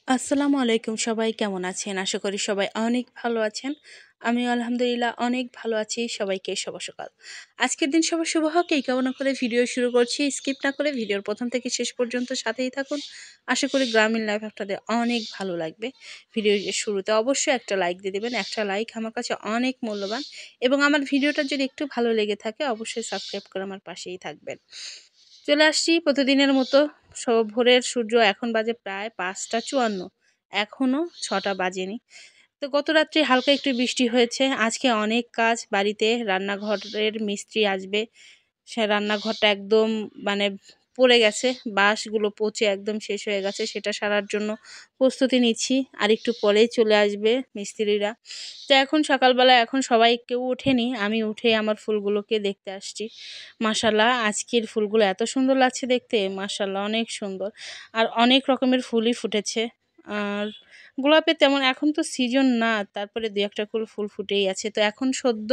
আসসালামু আলাইকুম, সবাই কেমন আছেন? আশা করি সবাই অনেক ভালো আছেন। আমিও আলহামদুলিল্লাহ অনেক ভালো আছি। সবাইকে শুভ সকাল। আজকের দিন সবার শুভ হোক এই কামনা করে ভিডিও শুরু করছি। স্কিপ না করে ভিডিওর প্রথম থেকে শেষ পর্যন্ত সাথেই থাকুন। আশা করি গ্রামীণ লাইফ আপনাদের অনেক ভালো লাগবে। ভিডিওর শুরুতে অবশ্যই একটা লাইক দিয়ে দেবেন। একটা লাইক আমার কাছে অনেক মূল্যবান এবং আমার ভিডিওটা যদি একটু ভালো লেগে থাকে অবশ্যই সাবস্ক্রাইব করে আমার পাশেই থাকবেন। চলে আসছি প্রতিদিনের মতো। ভোরের সূর্য এখন বাজে প্রায় ৫টা ৫৪, এখনো ৬টা বাজেনি। তো গত রাত্রে হালকা একটু বৃষ্টি হয়েছে। আজকে অনেক কাজ বাড়িতে, রান্নাঘরের মিস্ত্রি আসবে। সে রান্নাঘরটা একদম মানে পড়ে গেছে, বাঁশগুলো পচে একদম শেষ হয়ে গেছে, সেটা সারার জন্য প্রস্তুতি নিচ্ছি। আর একটু পরেই চলে আসবে মিস্ত্রিরা। তো এখন সকালবেলা, এখন সবাই কেউ ওঠেনি, আমি উঠে আমার ফুলগুলোকে দেখতে আসছি। মাশাল্লাহ, আজকের ফুলগুলো এত সুন্দর লাগছে দেখতে, মাশাল্লাহ অনেক সুন্দর। আর অনেক রকমের ফুলই ফুটেছে। আর গোলাপের তেমন এখন তো সিজন না, তারপরে দু একটা করে ফুল ফুটেই আছে। তো এখন সদ্য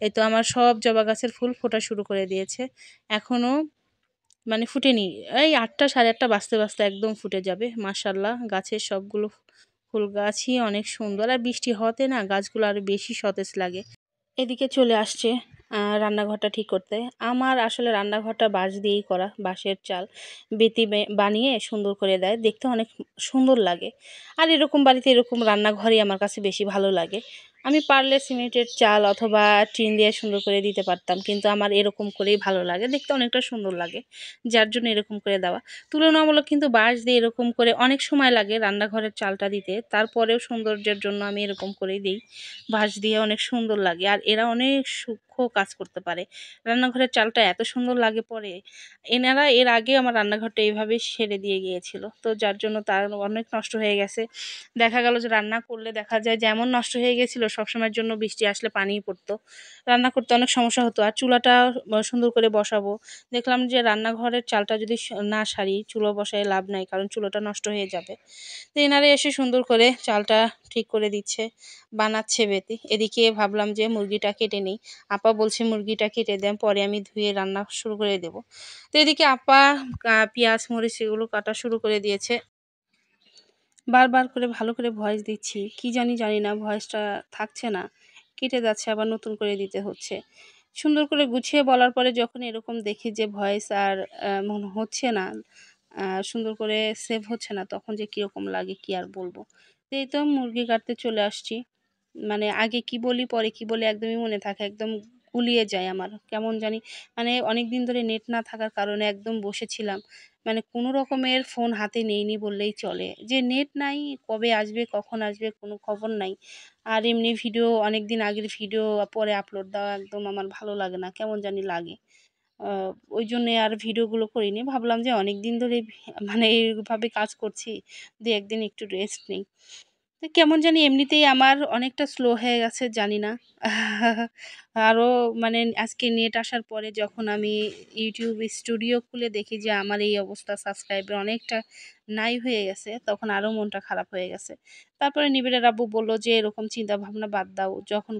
এই তো আমার সব জবা গাছের ফুল ফোটা শুরু করে দিয়েছে। এখনও মানে ফুটেনি, এই ৮টা ৮:৩০ বাজতে বাজতে একদম ফুটে যাবে। মাশাল্লাহ, গাছের সবগুলো ফুল গাছই অনেক সুন্দর। আর বৃষ্টি হওয়াতে না গাছগুলো আরও বেশি সতেজ লাগে। এদিকে চলে আসছে রান্নাঘরটা ঠিক করতে। আমার আসলে রান্নাঘরটা বাঁশ দিয়েই করা, বাঁশের চাল বেতি বানিয়ে সুন্দর করে দেয়, দেখতে অনেক সুন্দর লাগে। আর এরকম বাড়িতে এরকম রান্নাঘরই আমার কাছে বেশি ভালো লাগে। আমি পারলে সিমেন্টের চাল অথবা টিন দিয়ে সুন্দর করে দিতে পারতাম, কিন্তু আমার এরকম করেই ভালো লাগে, দেখতে অনেকটা সুন্দর লাগে, যার জন্য এরকম করে দেওয়া। তুলনামূলক কিন্তু বাঁশ দিয়ে এরকম করে অনেক সময় লাগে রান্নাঘরের চালটা দিতে, তারপরেও সৌন্দর্যের জন্য আমি এরকম করেই দিই। বাঁশ দিয়ে অনেক সুন্দর লাগে, আর এরা অনেক সূক্ষ্ম কাজ করতে পারে। রান্নাঘরের চালটা এত সুন্দর লাগে পরে। এনারা এর আগে আমার রান্নাঘরটা এইভাবে সেরে দিয়ে গিয়েছিল, তো যার জন্য তার অনেক নষ্ট হয়ে গেছে। দেখা গেল যে রান্না করলে দেখা যায় যে এমন নষ্ট হয়ে গেছিলো, সবসময়ের জন্য বৃষ্টি আসলে পানিই পড়তো, রান্না করতে অনেক সমস্যা হতো। আর চুলাটা সুন্দর করে বসাবো, দেখলাম যে রান্নাঘরের চালটা যদি না সারি, চুলো বসায় লাভ নাই, কারণ চুলোটা নষ্ট হয়ে যাবে। তো এনারা এসে সুন্দর করে চালটা ঠিক করে দিচ্ছে, বানাচ্ছে বেতি। এদিকে ভাবলাম যে মুরগিটা কেটে নেই। আপা বলছে মুরগিটা কেটে দেন, পরে আমি ধুয়ে রান্না শুরু করে দেব। তো এদিকে আপা পেঁয়াজ মরিচ এগুলো কাটা শুরু করে দিয়েছে। বারবার করে ভালো করে ভয়েস দিচ্ছি, কি জানি না ভয়েসটা থাকছে না, কেটে যাচ্ছে, আবার নতুন করে দিতে হচ্ছে। সুন্দর করে গুছিয়ে বলার পরে যখন এরকম দেখি যে ভয়েস আর মনে হচ্ছে না, সুন্দর করে সেভ হচ্ছে না, তখন যে কীরকম লাগে কি আর বলবো। তো এই তো মুরগি কাটতে চলে আসছি। মানে আগে কি বলি পরে কি বলি একদমই মনে থাকে, একদম গুলিয়ে যায় আমার কেমন জানি। মানে অনেক দিন ধরে নেট না থাকার কারণে একদম বসেছিলাম, মানে কোনো রকমের ফোন হাতে নেইনি বললেই চলে, যে নেট নাই, কবে আসবে কখন আসবে কোনো খবর নাই। আর এমনি ভিডিও, অনেক দিন আগের ভিডিও পরে আপলোড দেওয়া একদম আমার ভালো লাগে না, কেমন জানি লাগে। ওই জন্যে আর ভিডিওগুলো করিনি, ভাবলাম যে অনেক দিন ধরে মানে এইভাবে কাজ করছি, দু একদিন একটু রেস্ট নিই। তো কেমন জানি এমনিতেই আমার অনেকটা স্লো হয়ে গেছে, জানি না। আরও মানে আজকে নেট আসার পরে যখন আমি ইউটিউব স্টুডিও খুলে দেখি যে আমার এই অবস্থা, সাবস্ক্রাইবার অনেকটা নাই হয়ে গেছে, তখন আরও মনটা খারাপ হয়ে গেছে। তারপরে নিবিড়ের আব্বু বলল যে এরকম চিন্তা ভাবনা বাদ দাও, যখন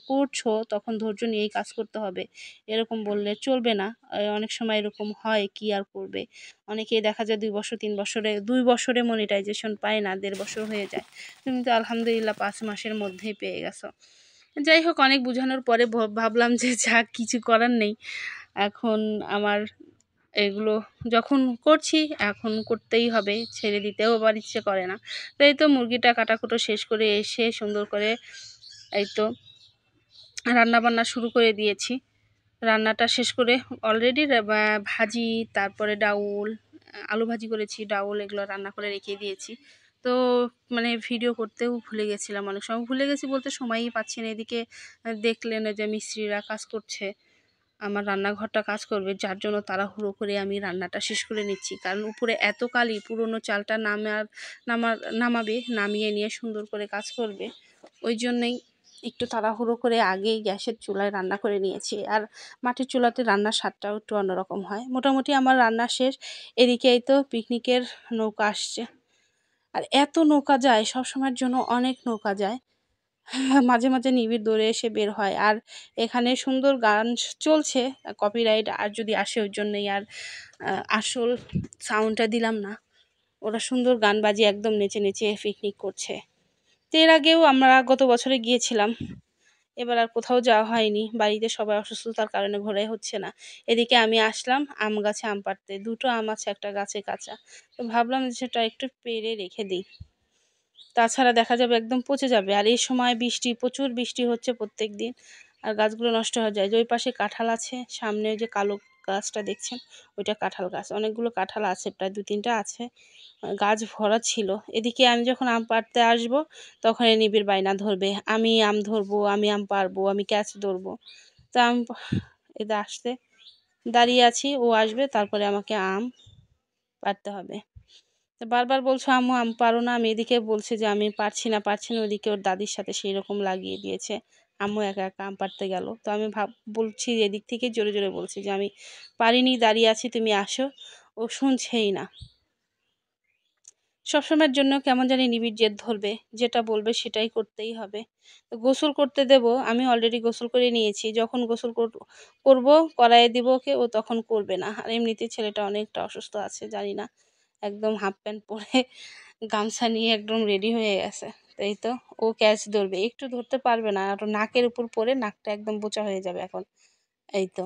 করছো তখন ধৈর্য নিয়েই কাজ করতে হবে, এরকম বললে চলবে না। অনেক সময় এরকম হয়, কি আর করবে। অনেকেই দেখা যায় ২ বছর ৩ বছরে ২ বছরে মনিটাইজেশন পায় না, ১.৫ বছর হয়ে যায়। তুমি তো আলহামদুলিল্লাহ ৫ মাসের মধ্যেই পেয়ে গেছো। যাই হোক, অনেক বোঝানোর পরে ভাবলাম যে যাক, কিছু করার নেই। এখন আমার এগুলো যখন করছি, এখন করতেই হবে, ছেড়ে দিতেও আবার ইচ্ছে করে না। তো এই তো মুরগিটা কাটাকুটো শেষ করে এসে সুন্দর করে এই তো রান্নাবান্না শুরু করে দিয়েছি। রান্নাটা শেষ করে অলরেডি ভাজি, তারপরে ডাউল, আলু ভাজি করেছি, ডাউল এগুলো রান্না করে রেখে দিয়েছি। তো মানে ভিডিও করতেও ভুলে গেছিলাম, অনেক সময় ভুলে গেছি বলতে সময়ই পাচ্ছি না। এদিকে দেখলেন যে মিস্ত্রিরা কাজ করছে, আমার রান্নাঘরটা কাজ করবে, যার জন্য তাড়াহুড়ো করে আমি রান্নাটা শেষ করে নিচ্ছি, কারণ উপরে এত কালি, পুরনো চালটা নামাবে, নামিয়ে নিয়ে সুন্দর করে কাজ করবে, ওই জন্যেই একটু তাড়াহুড়ো করে আগেই গ্যাসের চুলায় রান্না করে নিয়েছি। আর মাটির চুলাতে রান্নার স্বাদটাও একটু অন্যরকম হয়। মোটামুটি আমার রান্না শেষ। এদিকে এই তো পিকনিকের নৌকা আসছে, আর এত নৌকা যায়, সব সময়ের জন্য অনেক নৌকা যায়। মাঝে মাঝে নিবিড় দৌড়ে এসে বের হয়। আর এখানে সুন্দর গান চলছে, কপিরাইট আর যদি আসে ওই জন্যই আর আসল সাউন্ডটা দিলাম না। ওরা সুন্দর গান বাজিয়ে একদম নেচে নেচে পিকনিক করছে। তো এর আগেও আমরা গত বছরে গিয়েছিলাম, এবার আর কোথাও যাওয়া হয়নি, বাড়িতে সবাই অসুস্থতার কারণে ঘোরাই হচ্ছে না। এদিকে আমি আসলাম আম গাছে আম পাড়তে, দুটো আম আছে একটা গাছে কাঁচা, তো ভাবলাম যে সেটা একটু পেড়ে রেখে দিই, তাছাড়া দেখা যাবে একদম পচে যাবে। আর এই সময় বৃষ্টি, প্রচুর বৃষ্টি হচ্ছে প্রত্যেক দিন, আর গাছগুলো নষ্ট হয়ে যায়। যে ওই পাশে কাঁঠাল আছে, সামনে ওই যে কালো গাছটা দেখছেন ওইটা কাঁঠাল গাছ, অনেকগুলো কাঁঠাল আছে, প্রায় 2-3টা আছে, গাছ ভরা ছিল। এদিকে আমি যখন আম পাড়তে আসবো তখন এই নিবিড় বায়না ধরবে, আমি আম ধরবো, আমি আম পাড়বো, আমি ক্যাচ ধরবো। তা আম এতে আসতে দাঁড়িয়ে আছি, ও আসবে তারপরে আমাকে আম পাড়তে হবে। তো বারবার বলছো আম্মু আম পারো না, আমি এদিকে বলছি যে আমি পারছি না, ওদিকে ওর দাদির সাথে সেই রকম লাগিয়ে দিয়েছে, আম্মু একা একা আম পাড়তে গেল। তো আমি বলছি এদিক থেকে জোরে জোরে বলছি যে আমি পারিনি, দাঁড়িয়ে আছি, তুমি আসো। ও শুনছেই না, সবসময়ের জন্য কেমন জানি নিবিড় জেদ ধরবে, যেটা বলবে সেটাই করতেই হবে। তো গোসল করতে দেব, আমি অলরেডি গোসল করে নিয়েছি, যখন গোসল করব করাইয়ে দিব ওকে, ও তখন করবে না। আর এমনিতে ছেলেটা অনেকটা অসুস্থ আছে, জানি না, একদম হাফ প্যান্ট পরে গামছা নিয়ে একদম রেডি হয়ে গেছে। তাই তো ও ক্যাচ ধরবে, একটু ধরতে পারবে না, আর নাকের উপর পরে নাকটা একদম বোচা হয়ে যাবে এখন। এই তো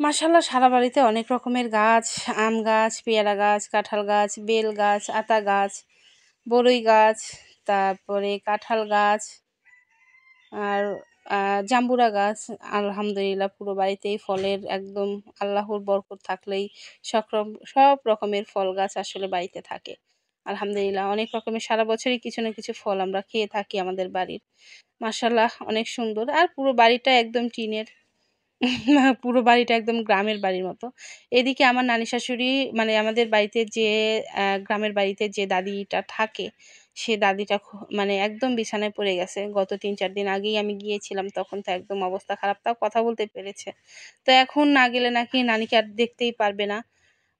মাশাআল্লাহ, সারা বাড়িতে অনেক রকমের গাছ, আম গাছ, পেয়ারা গাছ, কাঁঠাল গাছ, বেল গাছ, আতা গাছ, বড়ই গাছ, তারপরে কাঁঠাল গাছ, আর জাম্বুরা গাছ। আলহামদুলিল্লাহ পুরো বাড়িতেই ফলের একদম, আল্লাহর বরকত থাকলেই সব রকমের ফল গাছ আসলে বাড়িতে থাকে। আলহামদুলিল্লাহ অনেক রকমের, সারা বছরই কিছু না কিছু ফল আমরা খেয়ে থাকি আমাদের বাড়ির। মাশাআল্লাহ অনেক সুন্দর, আর পুরো বাড়িটা একদম টিনের পুরো বাড়িটা একদম গ্রামের বাড়ির মতো। এদিকে আমার নানি শাশুড়ি, মানে আমাদের বাড়িতে যে গ্রামের বাড়িতে যে দাদিটা থাকে, সে দাদিটা মানে একদম বিছানায় পড়ে গেছে। গত 3-4 দিন আগেই আমি গিয়েছিলাম, তখন তো একদম অবস্থা খারাপ, তাও কথা বলতে পেরেছে। তো এখন না গেলে নাকি নানিকে আর দেখতেই পারবে না।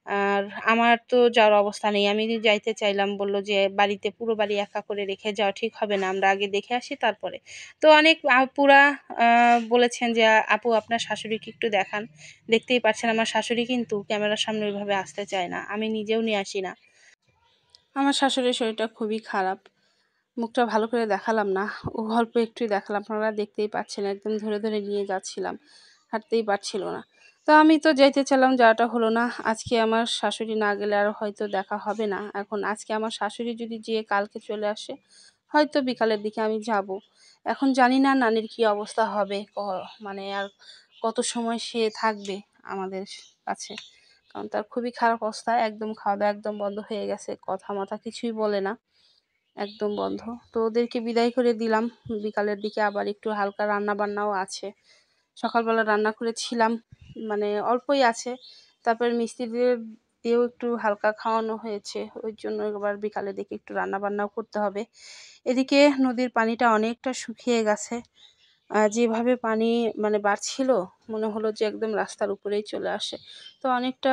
আর আমার তো যাওয়ার অবস্থা নেই, আমি যাইতে চাইলাম, বলল যে বাড়িতে পুরো বাড়ি একা করে রেখে যাওয়া ঠিক হবে না, আমরা আগে দেখে আসি তারপরে। তো অনেক আপুরা বলেছেন যে আপু আপনার শাশুড়িকে একটু দেখান, দেখতেই পাচ্ছেন আমার শাশুড়ি কিন্তু ক্যামেরার সামনে ওইভাবে আসতে চায় না, আমি নিজেও নিয়ে আসি না। আমার শাশুড়ির শরীরটা খুবই খারাপ, মুখটা ভালো করে দেখালাম না, ও অল্প একটুই দেখালাম, আপনারা দেখতেই পাচ্ছেন একদম ধরে ধরে নিয়ে যাচ্ছিলাম, হাঁটতেই পারছিল না। তো আমি তো যাইতে চাইলাম, যাওয়াটা হলো না। আজকে আমার শাশুড়ি না গেলে আর হয়তো দেখা হবে না। এখন আজকে আমার শাশুড়ি যদি যেয়ে কালকে চলে আসে, হয়তো বিকালের দিকে আমি যাব। এখন জানি না নানির কি অবস্থা হবে, মানে আর কত সময় সে থাকবে আমাদের কাছে, কারণ তার খুবই খারাপ অবস্থা, একদম খাওয়া দাওয়া একদম বন্ধ হয়ে গেছে, কথা মাথা কিছুই বলে না, একদম বন্ধ। তো ওদেরকে বিদায় করে দিলাম, বিকালের দিকে আবার একটু হালকা রান্না বান্নাও আছে, সকালবেলা রান্না করেছিলাম, মানে অল্পই আছে, তারপর মিস্ত্রিদের দিয়েও একটু হালকা খাওয়ানো হয়েছে, ওই জন্য এবার বিকালের দিকে একটু রান্না বান্নাও করতে হবে। এদিকে নদীর পানিটা অনেকটা শুকিয়ে গেছে, যেভাবে পানি মানে বাড়ছিল, মনে হলো যে একদম রাস্তার উপরেই চলে আসে। তো অনেকটা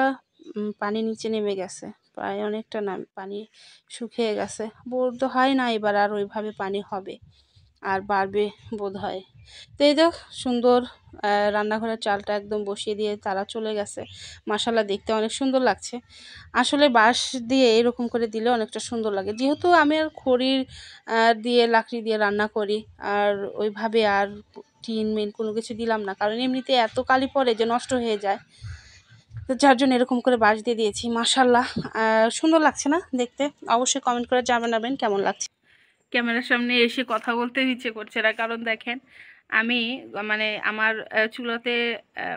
পানি নিচে নেমে গেছে, প্রায় অনেকটা পানি শুকিয়ে গেছে, বোধ হয় না এবার আর ওইভাবে পানি হবে, আর বাড়বে বোধ হয়। তো এই দেখ সুন্দর, রান্নাঘরের চালটা একদম বসিয়ে দিয়ে তারা চলে গেছে। মাশাআল্লাহ দেখতে অনেক সুন্দর লাগছে। আসলে বাঁশ দিয়ে এরকম করে দিলে অনেকটা সুন্দর লাগে, যেহেতু আমি আর খড়ির দিয়ে লাকড়ি দিয়ে রান্না করি, আর ওইভাবে আর টিন মিন কোনো কিছু দিলাম না, কারণ এমনিতে এত কালি পড়ে যে নষ্ট হয়ে যায়, তো যার জন্য এরকম করে বাঁশ দিয়ে দিয়েছি। মাশাআল্লাহ সুন্দর লাগছে না দেখতে? অবশ্যই কমেন্ট করে জানাবেন কেমন লাগছে। ক্যামেরার সামনে এসে কথা বলতে ইচ্ছে করছে না, কারণ দেখেন আমি মানে আমার চুলাতে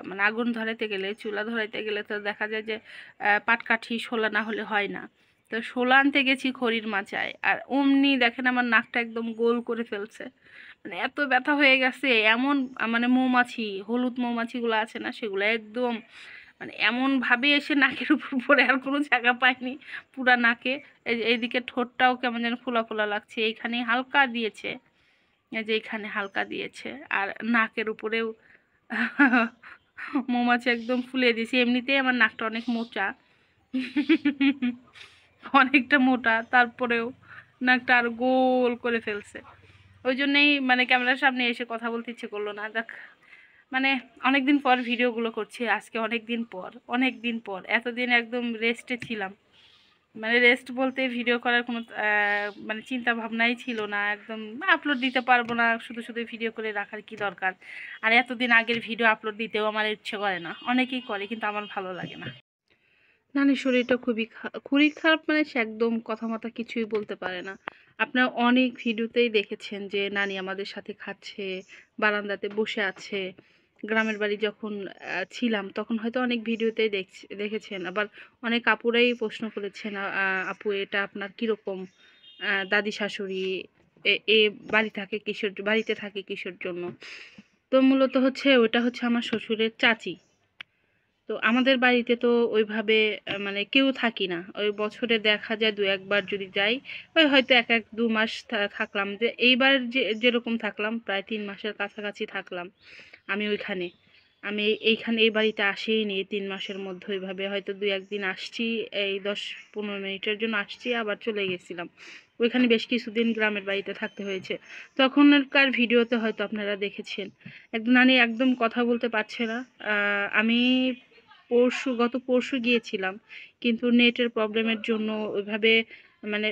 মানে আগুন ধরাইতে গেলে, চুলা ধরাইতে গেলে তো দেখা যায় যে পাটকাঠি শোলা না হলে হয় না। তো শোলা আনতে গেছি খড়ির মাচায়, আর অমনি দেখেন আমার নাকটা একদম গোল করে ফেলছে, মানে এত ব্যথা হয়ে গেছে। এমন মানে মৌমাছি, হলুদ মৌমাছিগুলো আছে না, সেগুলো একদম মানে এমনভাবে এসে নাকের উপর পড়ে, আর কোনো জায়গা পাইনি পুরা নাকে। এইদিকে ঠোঁটটাও কেমন যেন ফোলা ফোলা লাগছে, এইখানে হালকা দিয়েছে, এই যে এইখানে হালকা দিয়েছে, আর নাকের উপরেও মৌমাছি একদম ফুলে দিয়েছে। এমনিতেই আমার নাকটা অনেক মোটা, অনেকটা মোটা, তারপরেও নাকটা আর গোল করে ফেলছে। ওই জন্যেই মানে ক্যামেরার সামনে এসে কথা বলতে ইচ্ছে করলো না। দেখ মানে অনেকদিন পর ভিডিওগুলো করছি, আজকে অনেক দিন পর, এতদিন একদম রেস্টে ছিলাম, মানে রেস্ট বলতে ভিডিও করার কোনো মানে চিন্তা ভাবনাই ছিল না, একদম আপলোড দিতে পারবো না, শুধু শুধু ভিডিও করে রাখার কি দরকার। আর এতদিন আগের ভিডিও আপলোড দিতেও আমার ইচ্ছে করে না, অনেকেই করে কিন্তু আমার ভালো লাগে না। নানির শরীরটা খুবই খারাপ, মানে সে একদম কথা মতো কিছুই বলতে পারে না। আপনারা অনেক ভিডিওতেই দেখেছেন যে নানি আমাদের সাথে খাচ্ছে, বারান্দাতে বসে আছে। গ্রামের বাড়ি যখন ছিলাম তখন হয়তো অনেক ভিডিওতেই দেখেছেন। আবার অনেক আপুরাই প্রশ্ন করেছেন, আপু এটা আপনার কীরকম দাদি শাশুড়ি, এ বাড়িতে থাকে কিসের জন্য। তো মূলত হচ্ছে ওটা হচ্ছে আমার শ্বশুরের চাচি। তো আমাদের বাড়িতে তো ওইভাবে মানে কেউ থাকি না, ওই বছরে দেখা যায় দু একবার যদি যাই, ওই হয়তো এক এক দু মাস থাকলাম। যে এইবার যেরকম থাকলাম প্রায় 3 মাসের কাছাকাছি থাকলাম আমি ওইখানে। আমি এইখানে এই বাড়িতে আসিনি 3 মাসের মধ্যে, ওইভাবে হয়তো দু একদিন আসছি, এই 10-15 মিনিটের জন্য আসছি, আবার চলে গেছিলাম। ওইখানে বেশ কিছুদিন গ্রামের বাড়িতে থাকতে হয়েছে। তখনকার ভিডিওতে হয়তো আপনারা দেখেছেন একদম নানি একদম কথা বলতে পারছে না। আমি গত পরশু গিয়েছিলাম, কিন্তু নেটের প্রবলেমের জন্য ওইভাবে মানে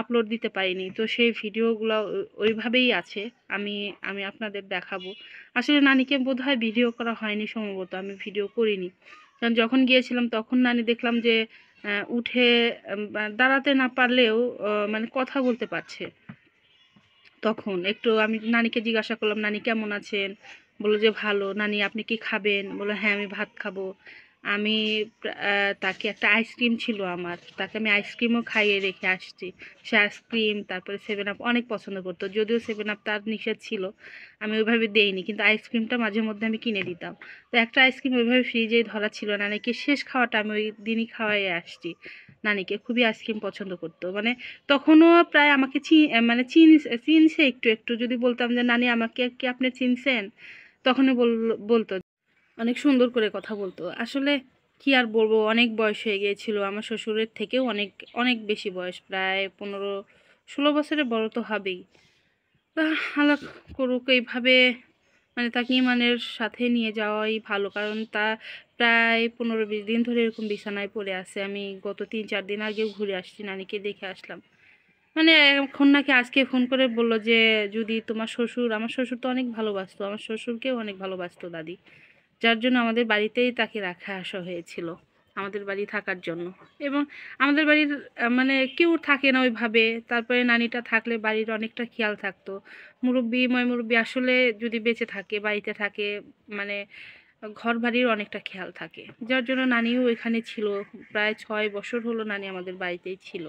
আপলোড দিতে পারিনি। তো সেই ভিডিওগুলো ওইভাবেই আছে, আমি আমি আপনাদের দেখাবো। আসলে নানিকে বোধহয় ভিডিও করা হয়নি, সম্ভবত আমি ভিডিও করিনি। কারণ যখন গিয়েছিলাম তখন নানি দেখলাম যে উঠে দাঁড়াতে না পারলেও মানে কথা বলতে পারছে। তখন একটু আমি নানিকে জিজ্ঞাসা করলাম, নানি কেমন আছেন? বললো যে ভালো। নানি আপনি কি খাবেন? বললো হ্যাঁ আমি ভাত খাবো। আমি তাকে একটা আইসক্রিম ছিল আমার, তাকে আমি আইসক্রিমও খাইয়ে রেখে আসছি। সে আইসক্রিম তারপরে 7 আপ অনেক পছন্দ করতো, যদিও 7 আপ তার নিষেধ ছিল, আমি ওইভাবে দেইনি, কিন্তু আইসক্রিমটা মাঝে মধ্যে আমি কিনে দিতাম। তো একটা আইসক্রিম ওইভাবে ফ্রিজেই ধরা ছিল, নানিকে শেষ খাওয়াটা আমি ওই দিনই খাওয়াইয়ে আসছি। নানিকে খুবই আইসক্রিম পছন্দ করতো, মানে তখনও প্রায় আমাকে মানে চিনছে একটু একটু। যদি বলতাম যে নানি আমাকে কি আপনি চিনছেন, তখনই বলতো, অনেক সুন্দর করে কথা বলতো। আসলে কি আর বলবো, অনেক বয়স হয়ে গিয়েছিল, আমার শ্বশুরের থেকেও অনেক অনেক বেশি বয়স, প্রায় 15-16 বছরের বড় তো হবেই। তা আল্লাহ করুক এইভাবে, মানে তাকে ইমানের সাথে নিয়ে যাওয়াই ভালো, কারণ তা প্রায় 15-20 দিন ধরে এরকম বিছানায় পড়ে আছে। আমি গত 3-4 দিন আগেও ঘুরে আসছি, নানিকে দেখে আসলাম। মানে এখন নাকি আজকে ফোন করে বলল যে যদি তোমার শ্বশুর, আমার শ্বশুর তো অনেক ভালোবাসতো, আমার শ্বশুরকেও অনেক ভালোবাসতো দাদি, যার জন্য আমাদের বাড়িতেই তাকে রাখা আসা হয়েছিল, আমাদের বাড়ি থাকার জন্য। এবং আমাদের বাড়ির মানে কেউ থাকে না ওইভাবে, তারপরে নানিটা থাকলে বাড়ির অনেকটা খেয়াল থাকতো। মুরব্বি আসলে যদি বেঁচে থাকে, বাড়িতে থাকে, মানে ঘর বাড়ির অনেকটা খেয়াল থাকে, যার জন্য নানিও এখানে ছিল। প্রায় 6 বছর হলো নানি আমাদের বাড়িতেই ছিল।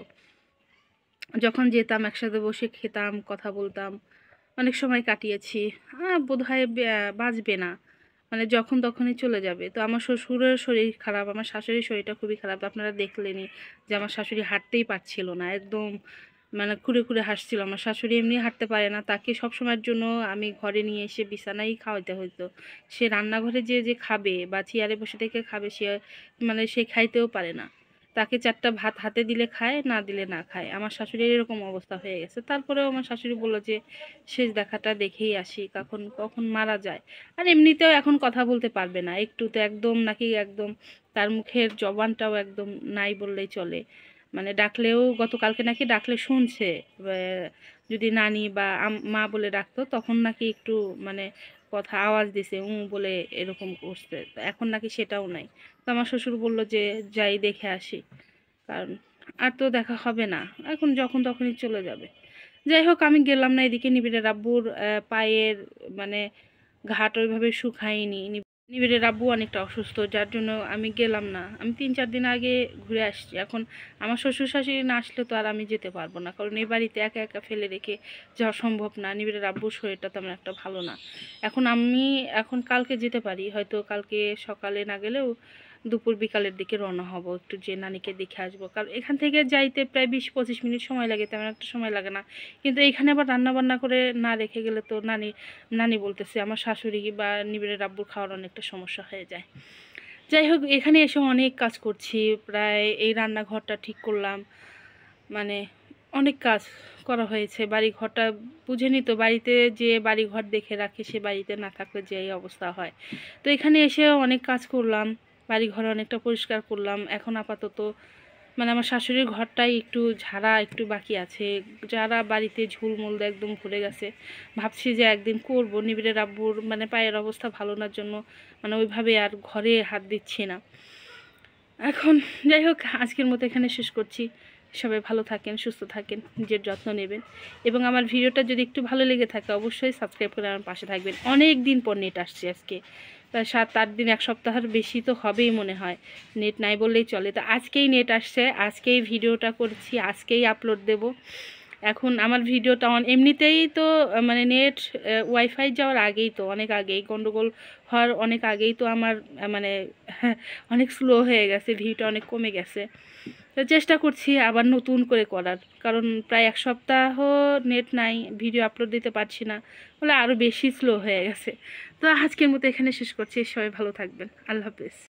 যখন যেতাম একসাথে বসে খেতাম, কথা বলতাম, অনেক সময় কাটিয়েছি। বোধহয় বাঁচবে না, মানে যখন তখনই চলে যাবে। তো আমার শ্বশুরের শরীর খারাপ, আমার শাশুড়ির শরীরটা খুবই খারাপ, আপনারা দেখলেনই যে আমার শাশুড়ি হাঁটতেই পারছিল না, একদম মানে খুঁড়ে খুঁড়ে হাসছিল। আমার শাশুড়ি এমনি হাঁটতে পারে না, তাকে সবসময়ের জন্য আমি ঘরে নিয়ে এসে বিছানায় খাওয়াতে হতো। সে রান্নাঘরে যে খাবে বা চেয়ারে বসে থেকে খাবে, মানে সে খাইতেও পারে না। তাকে 4টা ভাত হাতে দিলে খায়, না দিলে না খায়। আমার শাশুড়ির এরকম অবস্থা হয়ে গেছে। তারপরেও আমার শাশুড়ি বলল যে শেষ দেখাটা দেখেই আসি, কখন কখন মারা যায়। আর এমনিতেও এখন কথা বলতে পারবে না, একটু তো একদম নাকি একদম তার মুখের জবানটাও একদম নাই বললেই চলে। মানে ডাকলেও, গতকালকে নাকি ডাকলে শুনছে, যদি নানি বা মা বলে ডাকতো তখন নাকি একটু মানে কথা আওয়াজ দিছে বলে এরকম করছে। তো এখন নাকি সেটাও নাই। তো আমার শ্বশুর বলল যে যাই দেখে আসি, কারণ আর তো দেখা হবে না, এখন যখন তখনই চলে যাবে। যাই হোক আমি গেলাম না, এদিকে নিবিড়ের আব্বুর পায়ের মানে ঘাট ওইভাবে শুকায়নি। নিবিড়ের আব্বু অনেকটা অসুস্থ, যার জন্য আমি গেলাম না। আমি 3-4 দিন আগে ঘুরে আসছি। এখন আমার শ্বশুর শাশুড়ি না আসলে তো আর আমি যেতে পারবো না, কারণ এই বাড়িতে একা একা ফেলে রেখে যাওয়া সম্ভব না। নিবিড়ের আব্বুর শরীরটা তেমন একটা ভালো না। এখন কালকে যেতে পারি, হয়তো কালকে সকালে না গেলেও দুপুর বিকালের দিকে রওনা হব, একটু যে নানিকে দেখে আসবো। কারণ এখান থেকে যাইতে প্রায় 20-25 মিনিট সময় লাগে, তেমন একটা সময় লাগে না। কিন্তু এইখানে আবার রান্না বান্না করে না রেখে গেলে তো নানি বলতেছে আমার শাশুড়ি বা নিবিড়ের আব্বুর খাওয়ার অনেকটা সমস্যা হয়ে যায়। যাই হোক এখানে এসে অনেক কাজ করছি, প্রায় এই রান্নাঘরটা ঠিক করলাম, মানে অনেক কাজ করা হয়েছে। বাড়িঘরটা বুঝেনি তো, বাড়িতে যে বাড়িঘর দেখে রাখে সে বাড়িতে না থাকলে যে এই অবস্থা হয়। তো এখানে এসে অনেক কাজ করলাম, বাড়িঘর অনেকটা পরিষ্কার করলাম। এখন আপাতত মানে আমার শাশুড়ির ঘরটাই একটু ঝাড়া একটু বাকি আছে, যারা বাড়িতে ঝুলমুল একদম ভরে গেছে। ভাবছি যে একদিন করব, নিবিড়ের আব্বুর মানে পায়ের অবস্থা ভালো নার জন্য মানে ওইভাবে আর ঘরে হাত দিচ্ছি না এখন। যাই হোক, আজকের মতো এখানে শেষ করছি। সবাই ভালো থাকেন, সুস্থ থাকেন, নিজের যত্ন নেবেন এবং আমার ভিডিওটা যদি একটু ভালো লেগে থাকে অবশ্যই সাবস্ক্রাইব করে আমার পাশে থাকবেন। অনেক দিন পর নেট আসছে, আজকে 7-8 দিন, এক সপ্তাহের বেশি তো হবেই মনে হয়, নেট নাই বললেই চলে। তো আজকেই নেট আসছে, আজকেই ভিডিওটা করছি, আজকেই আপলোড দেব। এখন আমার ভিডিওটা এমনিতেই তো মানে নেট ওয়াইফাই যাওয়ার আগেই তো, অনেক আগেই গন্ডগোল হওয়ার অনেক আগেই তো আমার মানে অনেক স্লো হয়ে গেছে, ভিউটা অনেক কমে গেছে। তো চেষ্টা করছি আবার নতুন করে করার, কারণ প্রায় এক সপ্তাহ নেট নাই, ভিডিও আপলোড দিতে পারছি না বলে আরও বেশি স্লো হয়ে গেছে। তো আজকের মতো এখানে শেষ করছি। সবাই ভালো থাকবেন, আল্লাহ হাফেজ।